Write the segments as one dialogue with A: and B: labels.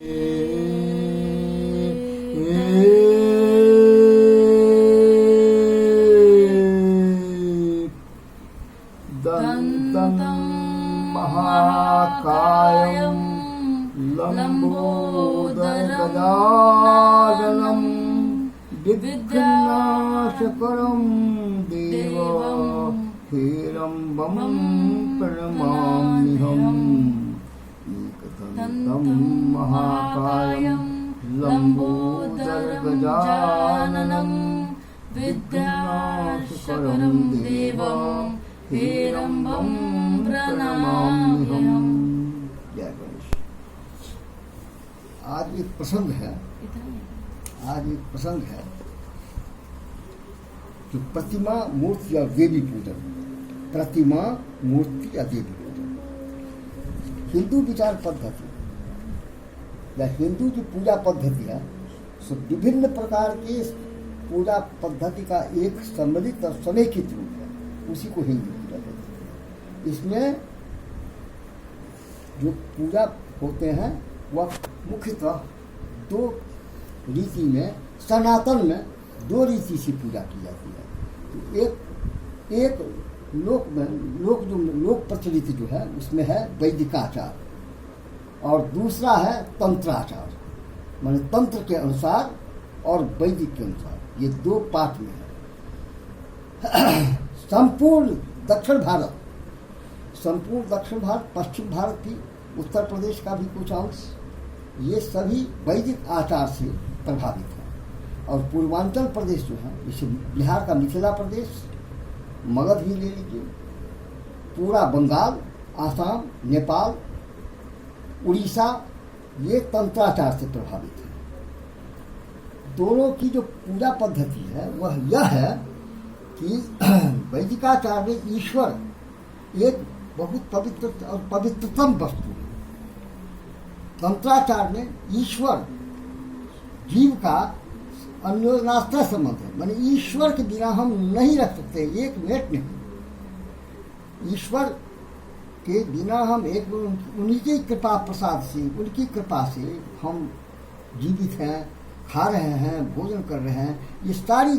A: दन्तं महाकायं लम्बोदरगजाननं विघ्ननाशकरं देवं हेरम्बं प्रणमाम्यहम्। एकदन्तं महाकायं लम्बोदरगजाननं विघ्ननाशकरं देवं हेरम्बं प्रणमाम्यहम्। जय गणेश। आज एक प्रसंग है जो प्रतिमा मूर्ति और देवी पूजन, प्रतिमा मूर्ति या देवी पूजन। हिंदू विचार पद्धति या हिंदू जो पूजा पद्धति है सो विभिन्न प्रकार के पूजा पद्धति का एक सम्मिलित और समेकित रूप है, उसी को हिंदू पूजा कहते हैं। इसमें जो पूजा होते हैं वह मुख्यतः दो रीति में, सनातन में दो रीति से पूजा की जाती है। तो एक लोक प्रचलित जो है उसमें है वैदिकाचार और दूसरा है तंत्राचार, माने तंत्र के अनुसार और वैदिक के अनुसार, ये दो पार्ट में है। संपूर्ण दक्षिण भारत, पश्चिम भारत भी, उत्तर प्रदेश का भी कुछ अंश, ये सभी वैदिक आचार से प्रभावित है। और पूर्वांचल प्रदेश जो है, जैसे बिहार का मिथिला प्रदेश, मगध भी ले लीजिए, पूरा बंगाल, आसाम, नेपाल, उड़ीसा, ये तंत्राचार से प्रभावित है। दोनों की जो पूजा पद्धति है वह यह है कि वैदिकाचार में ईश्वर एक बहुत पवित्र और पवित्रतम वस्तु है। तंत्राचार में ईश्वर जीव का अन्योन्याश्रय संबंध है, माने ईश्वर के बिना हम नहीं रह सकते, एक मिनट नहीं। ईश्वर के बिना हम एक उनकी कृपा प्रसाद से, उनकी कृपा से हम जीवित हैं, खा रहे हैं, भोजन कर रहे हैं। ये सारी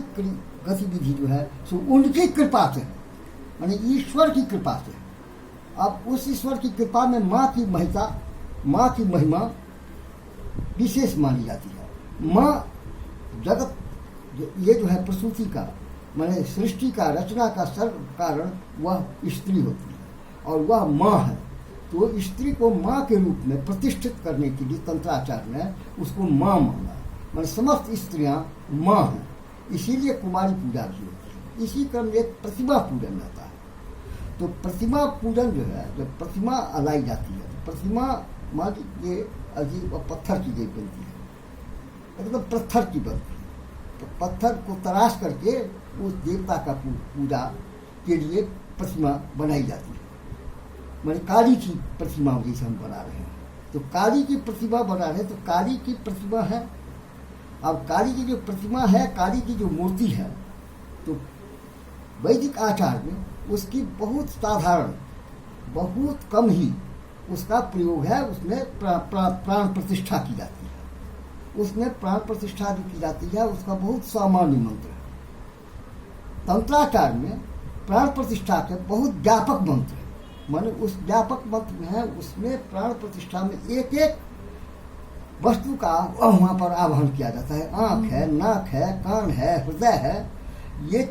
A: गतिविधि जो है सो उनकी कृपा से है, माने ईश्वर की कृपा से है। अब उस ईश्वर की कृपा में माँ की महिमा विशेष मानी जाती है। माँ जगत ये जो है प्रसूति का, माने सृष्टि का, रचना का सर्व कारण वह स्त्री होती है और वह माँ है। तो स्त्री को माँ के रूप में प्रतिष्ठित करने के लिए तंत्राचार ने उसको माँ माना, माने समस्त स्त्रियां माँ हैं, इसीलिए कुमारी पूजा भी होती है। इसी क्रम में एक प्रतिमा पूजन रहता है। तो प्रतिमा पूजन जो है, जब प्रतिमा अलाई जाती है, तो प्रतिमा मान लीजिए अजीब और पत्थर की गई बनती है, एकदम पत्थर की बनती है। तो पत्थर को तराश करके उस देवता का पूजा के लिए प्रतिमा बनाई जाती है। माने काली की प्रतिमा जैसे हम बना रहे हैं, तो काली की प्रतिमा बना रहे हैं, तो काली की प्रतिमा है। अब काली की जो प्रतिमा है, काली की जो मूर्ति है, तो वैदिक आचार में उसकी बहुत साधारण, बहुत कम ही उसका प्रयोग है। उसमें प्राण प्रतिष्ठा की जाती है, उसमें प्राण प्रतिष्ठा जो की जाती है उसका बहुत सामान्य मंत्र है। तंत्राचार में प्राण प्रतिष्ठा के बहुत व्यापक मंत्र है, माने उस व्यापक मंत्र में है, उसमें प्राण प्रतिष्ठा में एक एक वस्तु का वहाँ पर आवाहन किया जाता है। आँख है, नाक है, कान है, हृदय है, ये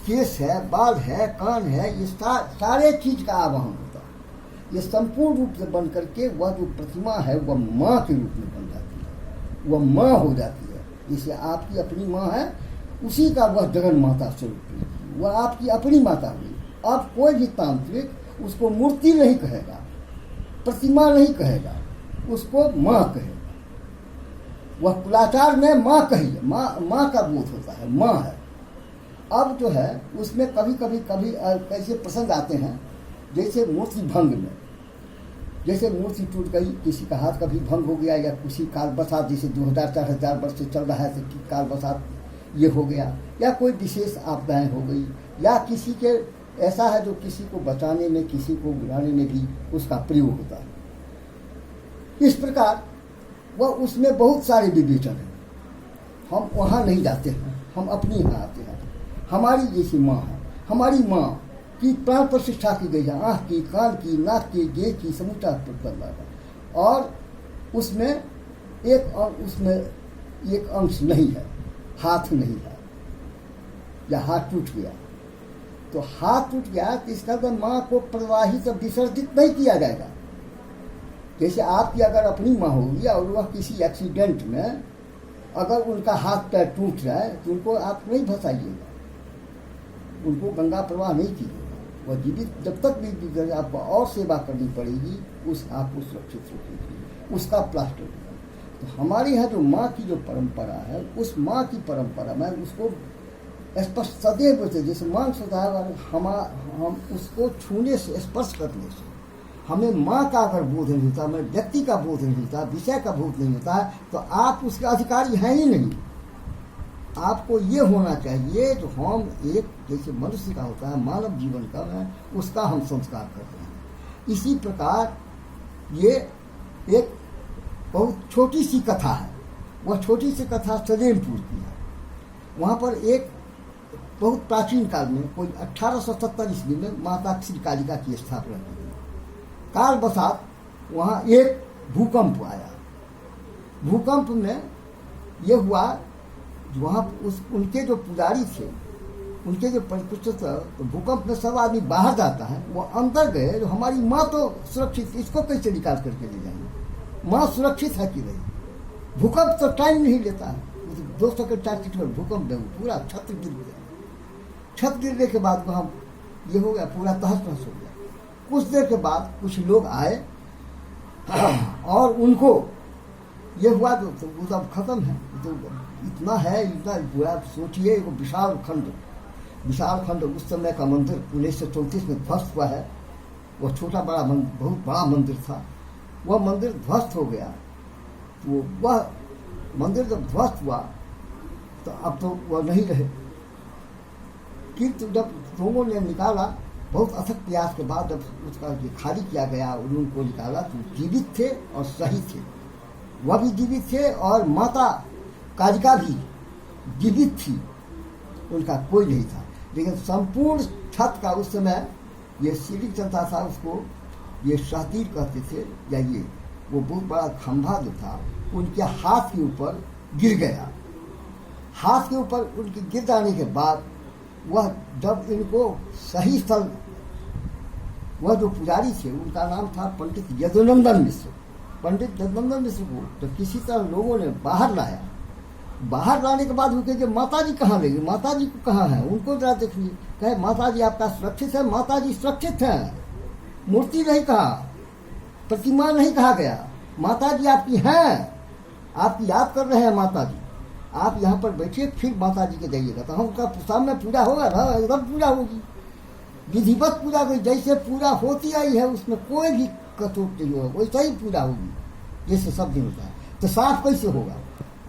A: केस है, बाल है, कान है, ये सारे चीज का आवाहन होता है। ये संपूर्ण रूप से बन करके वह जो प्रतिमा है वह माँ के रूप में बन जाती है, वह माँ हो जाती है। जिसे आपकी अपनी माँ है, उसी का वह जगन माता स्वरूप है, वह आपकी अपनी माता हुई। अब कोई भी तांत्रिक उसको मूर्ति नहीं कहेगा, प्रतिमा नहीं कहेगा, उसको माँ कहेगा। वह कुलाचार में माँ कही, माँ का बोध होता है, माँ है। अब जो है उसमें कभी कैसे प्रसंग आते हैं, जैसे मूर्ति भंग में, जैसे मूर्ति टूट गई, किसी का हाथ कभी भंग हो गया, या किसी काल बसात, जैसे 2000-4000 वर्ष से चल रहा है, तो काल बसात ये हो गया, या कोई विशेष आपदाएं हो गई, या किसी के ऐसा है जो किसी को बचाने में, किसी को बुलाने में भी उसका प्रयोग होता है। इस प्रकार वह उसमें बहुत सारे विवेचन हैं। हम वहाँ नहीं जाते हैं, हम अपनी यहाँ आते हैं। हमारी जैसी माँ है, हमारी माँ की प्राण प्रतिष्ठा की गई है, आँख की, कान की, नाक की, गेह की, समूचा पर, और उसमें एक अंश नहीं है, हाथ नहीं है, या हाथ टूट गया तो हाथ टूट गया तो इसका तो माँ को प्रवाहित और विसर्जित नहीं किया जाएगा। जैसे आपकी अगर अपनी माँ होगी और वह किसी एक्सीडेंट में अगर उनका हाथ पैर टूट जाए तो उनको आप नहीं फंसाइएगा, उनको गंगा प्रवाह नहीं कीजिएगा। वह जीवित जब तक भी आपको और सेवा करनी पड़ेगी, आपको सुरक्षित रखेगी, उसका प्लास्टर होगा। तो हमारे यहाँ जो माँ की जो परंपरा है, उस माँ की परंपरा में उसको स्पर्श सदैव बोलते, जैसे मांस होता है, हम उसको छूने से, स्पर्श करने से हमें माँ का अगर बोध नहीं होता, हमें व्यक्ति का बोध नहीं होता, विषय का बोध नहीं होता है, तो आप उसके अधिकारी हैं ही नहीं। आपको ये होना चाहिए जो हम एक जैसे मनुष्य का होता है, मानव जीवन का है, उसका हम संस्कार करते हैं। इसी प्रकार ये एक बहुत छोटी सी कथा है। वह छोटी सी कथा सलेमपुर की है। वहाँ पर एक बहुत प्राचीन काल में, कोई 1870 ईस्वी में माता श्री कालिका की स्थापना की गई। काल बसात वहाँ एक भूकंप आया। भूकंप में यह हुआ, वहाँ उनके जो पुजारी थे, उनके जो परिपुष्ट, तो भूकंप में सब आदमी बाहर जाता है, वो अंदर गए, जो हमारी माँ तो सुरक्षित, इसको कैसे निकाल करके ले जाएंगे, माँ सुरक्षित है कि नहीं। भूकंप तो टाइम नहीं लेता है, 2 सेकंड 4 सेकंड भूकंप में पूरा छत गिर गया। छत गिरने के बाद वहाँ ये हो गया, पूरा तहस नहस हो गया। कुछ देर के बाद कुछ लोग आए और उनको ये हुआ तो वो सब खत्म है, तो इतना है, इतना पूरा सोचिए, वो विशाल खंड उस समय का मंदिर 1934 में ध्वस्त हुआ है। वह छोटा बड़ा बहुत बड़ा मंदिर था, वह मंदिर ध्वस्त हो गया। तो वह मंदिर जब ध्वस्त हुआ तो अब तो वह नहीं रहे। किंतु जब लोगों ने निकाला, बहुत अथक प्रयास के बाद जब उसका खाली किया गया, उनको निकाला, तो जीवित थे और सही थे। वह भी जीवित थे और माता कालिका भी जीवित थी, उनका कोई नहीं था। लेकिन संपूर्ण छत का उस समय ये सीढ़ी चलता था, उसको ये शातिर कहते थे, या ये वो बहुत बड़ा खंभा जो था उनके हाथ के ऊपर गिर गया। हाथ के ऊपर उनके गिर जाने के बाद वह जब इनको सही स्थल, वह जो पुजारी थे उनका नाम था पंडित यदुनंदन मिश्र। पंडित यदुनंदन मिश्र को तो किसी तरह लोगों ने बाहर लाया। बाहर लाने के बाद वो कहे माता जी कहाँ ले गई, माता जी को कहाँ है, उनको जरा देखिए। कहे माता जी आपका सुरक्षित है, माता जी सुरक्षित है, मूर्ति नहीं कहा, प्रतिमा नहीं कहा गया, माता जी आपकी हैं, आपकी याद कर रहे हैं माता जी, आप यहाँ पर बैठिए, फिर माता जी के जाइएगा। तो हम उसका सामने पूजा होगा ना, एकदम पूजा होगी, विधिवत पूजा होगी, जैसे पूजा होती आई है उसमें कोई भी कटौत नहीं होगा, वैसा ही पूजा होगी जैसे सब दिन होता है। तो साफ कैसे होगा,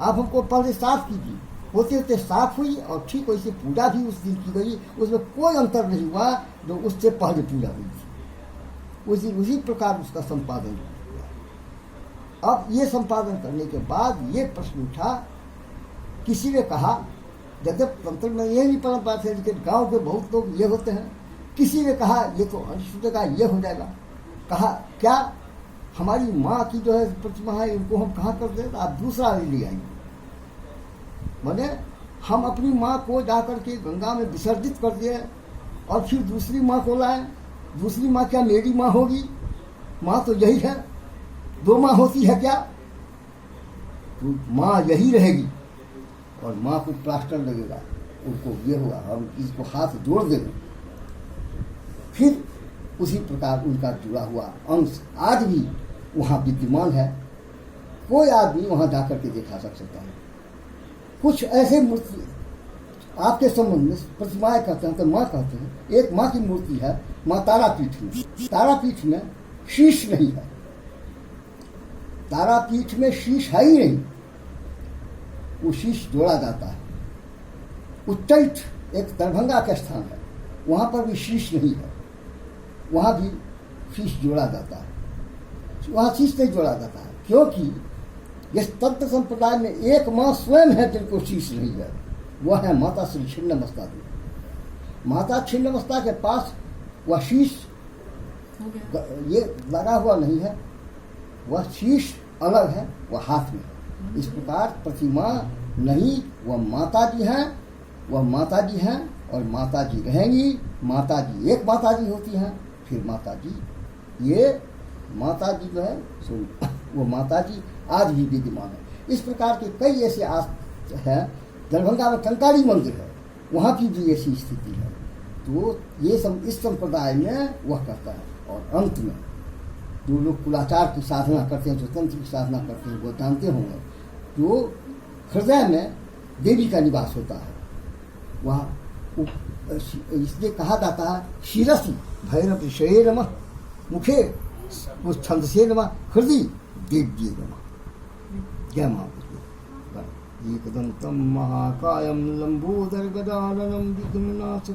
A: आप हमको पहले साफ कीजिए। होते होते साफ हुई और ठीक वैसे पूजा भी उस दिन की गई, उसमें कोई अंतर नहीं हुआ जो उससे पहले पूजा हुई थी। उसी प्रकार उसका संपादन हुआ। अब ये संपादन करने के बाद ये प्रश्न उठा, किसी ने कहा, जब तंत्र में ये नहीं परंपरा थे, लेकिन गांव के बहुत लोग ये होते हैं, किसी ने कहा ये तो अनिष्ट का ये हो जाएगा। कहा क्या हमारी माँ की जो है प्रतिमा है, इनको हम कहाँ कर दें, आप दूसरा ले आएंगे। मैंने हम अपनी माँ को जाकर के गंगा में विसर्जित कर दिए और फिर दूसरी माँ को लाए। दूसरी माँ क्या मेरी माँ होगी, माँ तो यही है, 2 माँ होती है क्या, तो माँ यही रहेगी और माँ को प्लास्टर लगेगा, उनको ये हुआ, हम इसको हाथ जोड़ देंगे। फिर उसी प्रकार उनका जुड़ा हुआ अंश आज भी वहाँ विद्यमान है, कोई आदमी वहाँ जाकर के देखा सकता है। कुछ ऐसे मूर्ति आपके संबंध में प्रतिमाएं कहते हैं, तो माँ कहते हैं। एक माँ की मूर्ति है माँ तारापीठ में, तारापीठ में शीश नहीं है, तारापीठ में शीश है ही नहीं, वो शीश जोड़ा जाता है। उच्चैठ एक दरभंगा का स्थान है, वहाँ पर भी शीश नहीं है, वहाँ भी शीश जोड़ा जाता है। वहाँ शीश नहीं जोड़ा जाता है क्योंकि इस तंत्र संप्रदाय में एक माँ स्वयं है जिनको शीश नहीं है, वह है माता श्री छिन्नमस्ता देवी। माता छिन्नमस्ता के पास वह शीश ये लगा हुआ नहीं है, वह शीश अलग है, वह हाथ में है। इस प्रकार प्रतिमा नहीं, वह माता जी हैं, वह माता जी हैं और माता जी रहेंगी। माता जी एक माता जी होती हैं, फिर माता जी ये माता जी जो है सो वो माता जी आज भी विद्यमान है। इस प्रकार के कई ऐसे है। दरभंगा में कंकाली मंदिर है, वहाँ की भी ऐसी स्थिति है। तो ये सब इस संप्रदाय में वह करता है। और अंत में जो लोग कुलाचार की साधना करते हैं, जो तंत्र की साधना करते हैं, वो जानते होंगे जो हृदय में देवी का निवास होता है, वह इसलिए कहा जाता है शिरसि भैरव ऋषये नमः, मुखे उस छंद से नमः, हृदय देव्ये नमः। जय मां। एकदंतं महाकायं लंबोदर गजाननं विघ्ननाथ